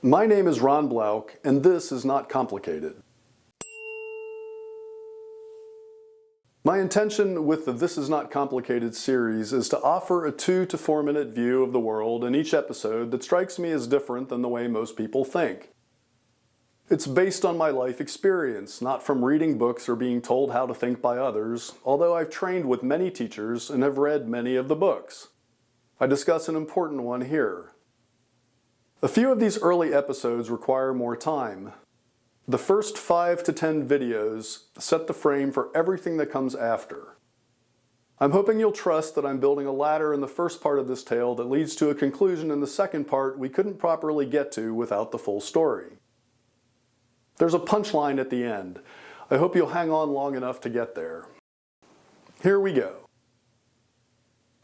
My name is Ron Blauck, and this is Not Complicated. My intention with the This Is Not Complicated series is to offer a 2 to 4 minute view of the world in each episode that strikes me as different than the way most people think. It's based on my life experience, not from reading books or being told how to think by others, although I've trained with many teachers and have read many of the books. I discuss an important one here. A few of these early episodes require more time. The first 5 to 10 videos set the frame for everything that comes after. I'm hoping you'll trust that I'm building a ladder in the first part of this tale that leads to a conclusion in the second part we couldn't properly get to without the full story. There's a punchline at the end. I hope you'll hang on long enough to get there. Here we go.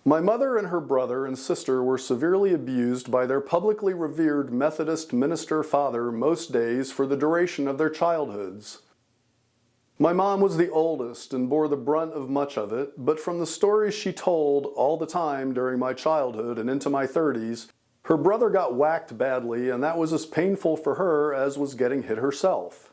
My mother and her brother and sister were severely abused by their publicly revered Methodist minister father most days for the duration of their childhoods. My mom was the oldest and bore the brunt of much of it, but from the stories she told all the time during my childhood and into my 30s, her brother got whacked badly, and that was as painful for her as was getting hit herself.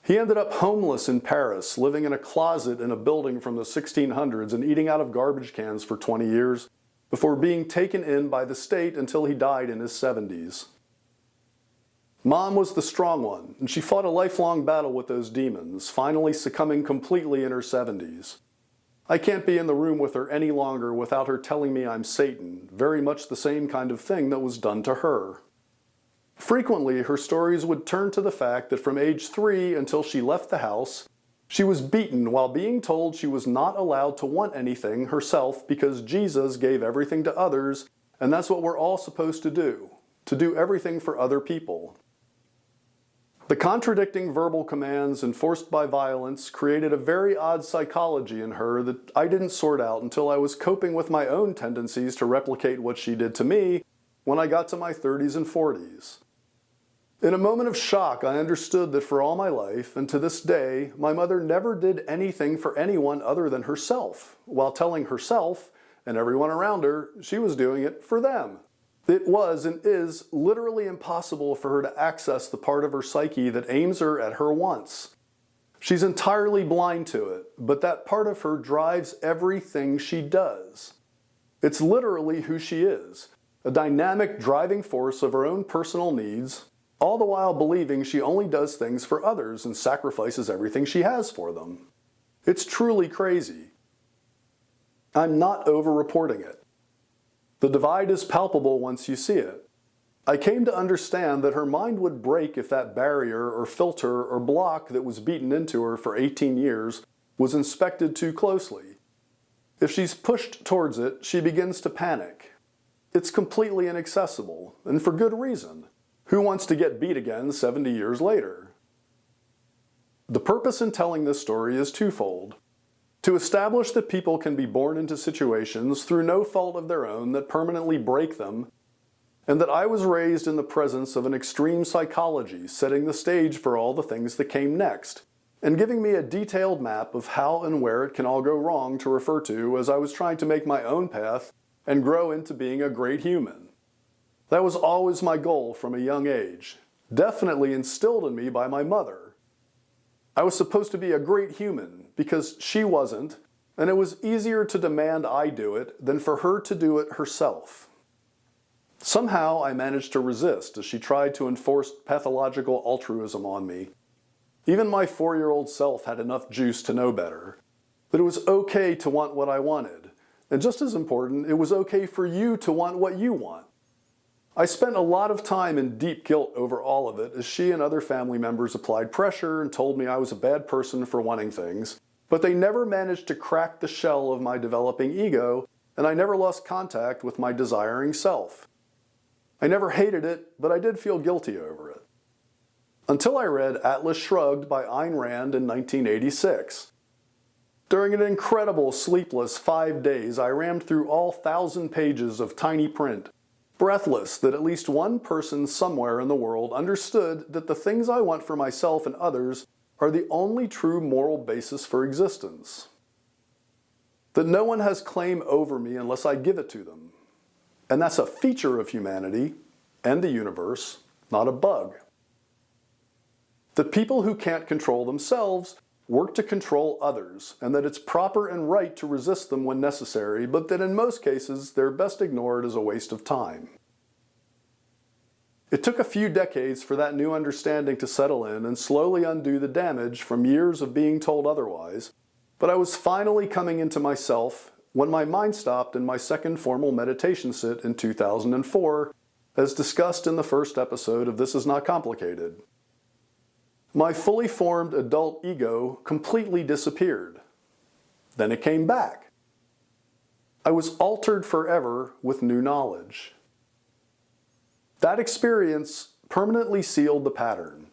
He ended up homeless in Paris, living in a closet in a building from the 1600s and eating out of garbage cans for 20 years, before being taken in by the state until he died in his 70s. Mom was the strong one, and she fought a lifelong battle with those demons, finally succumbing completely in her 70s. I can't be in the room with her any longer without her telling me I'm Satan, very much the same kind of thing that was done to her. Frequently, her stories would turn to the fact that from age 3 until she left the house, she was beaten while being told she was not allowed to want anything herself because Jesus gave everything to others, and that's what we're all supposed to do everything for other people. The contradicting verbal commands enforced by violence created a very odd psychology in her that I didn't sort out until I was coping with my own tendencies to replicate what she did to me when I got to my 30s and 40s. In a moment of shock, I understood that for all my life, and to this day, my mother never did anything for anyone other than herself, while telling herself and everyone around her she was doing it for them. It was and is literally impossible for her to access the part of her psyche that aims her at her wants. She's entirely blind to it, but that part of her drives everything she does. It's literally who she is, a dynamic driving force of her own personal needs, all the while believing she only does things for others and sacrifices everything she has for them. It's truly crazy. I'm not over-reporting it. The divide is palpable once you see it. I came to understand that her mind would break if that barrier or filter or block that was beaten into her for 18 years was inspected too closely. If she's pushed towards it, she begins to panic. It's completely inaccessible, and for good reason. Who wants to get beat again 70 years later? The purpose in telling this story is twofold. To establish that people can be born into situations through no fault of their own that permanently break them, and that I was raised in the presence of an extreme psychology setting the stage for all the things that came next, and giving me a detailed map of how and where it can all go wrong to refer to as I was trying to make my own path and grow into being a great human. That was always my goal from a young age, definitely instilled in me by my mother. I was supposed to be a great human because she wasn't, and it was easier to demand I do it than for her to do it herself. Somehow I managed to resist as she tried to enforce pathological altruism on me. Even my 4-year-old self had enough juice to know better, that it was okay to want what I wanted, and just as important, it was okay for you to want what you want. I spent a lot of time in deep guilt over all of it as she and other family members applied pressure and told me I was a bad person for wanting things, but they never managed to crack the shell of my developing ego, and I never lost contact with my desiring self. I never hated it, but I did feel guilty over it. Until I read Atlas Shrugged by Ayn Rand in 1986. During an incredible sleepless 5 days, I rammed through all 1,000 pages of tiny print, breathless that at least one person somewhere in the world understood that the things I want for myself and others are the only true moral basis for existence. That no one has claim over me unless I give it to them. And that's a feature of humanity, and the universe, not a bug. That people who can't control themselves work to control others, and that it's proper and right to resist them when necessary, but that in most cases they're best ignored as a waste of time. It took a few decades for that new understanding to settle in and slowly undo the damage from years of being told otherwise, but I was finally coming into myself when my mind stopped in my second formal meditation sit in 2004, as discussed in the first episode of This Is Not Complicated. My fully formed adult ego completely disappeared. Then it came back. I was altered forever with new knowledge. That experience permanently sealed the pattern.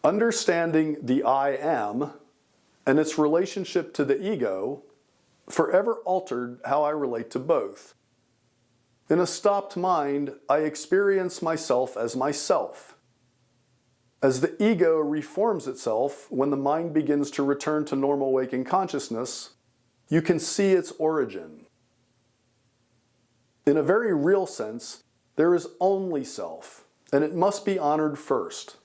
Understanding the I am and its relationship to the ego forever altered how I relate to both. In a stopped mind, I experience myself as myself. As the ego reforms itself when the mind begins to return to normal waking consciousness, you can see its origin. In a very real sense, there is only self, and it must be honored first.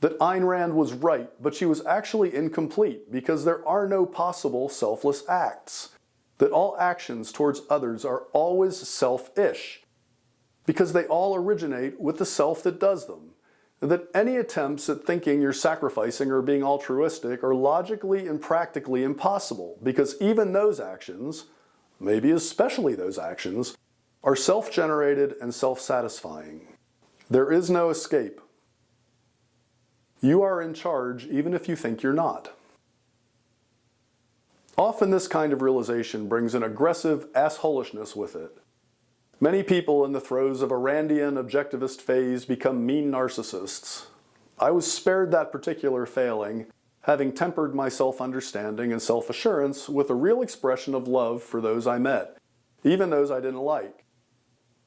That Ayn Rand was right, but she was actually incomplete because there are no possible selfless acts. That all actions towards others are always selfish because they all originate with the self that does them. And that any attempts at thinking you're sacrificing or being altruistic are logically and practically impossible because even those actions, maybe especially those actions, are self-generated and self-satisfying. There is no escape. You are in charge even if you think you're not. Often this kind of realization brings an aggressive assholishness with it. Many people in the throes of a Randian objectivist phase become mean narcissists. I was spared that particular failing, having tempered my self-understanding and self-assurance with a real expression of love for those I met, even those I didn't like.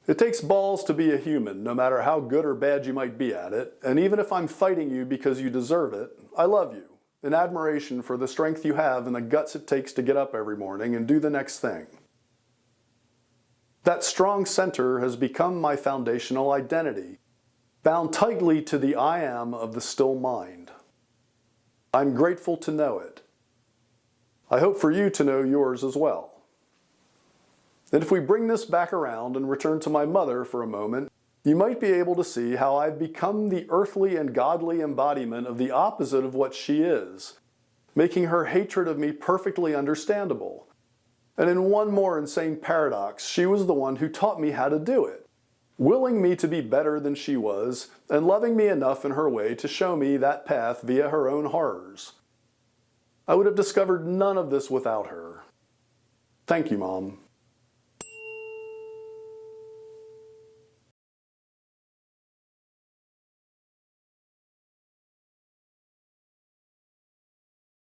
It takes balls to be a human, no matter how good or bad you might be at it, and even if I'm fighting you because you deserve it, I love you, in admiration for the strength you have and the guts it takes to get up every morning and do the next thing. That strong center has become my foundational identity, bound tightly to the I am of the still mind. I'm grateful to know it. I hope for you to know yours as well. And if we bring this back around and return to my mother for a moment, you might be able to see how I've become the earthly and godly embodiment of the opposite of what she is, making her hatred of me perfectly understandable. And in one more insane paradox, she was the one who taught me how to do it, willing me to be better than she was, and loving me enough in her way to show me that path via her own horrors. I would have discovered none of this without her. Thank you, Mom.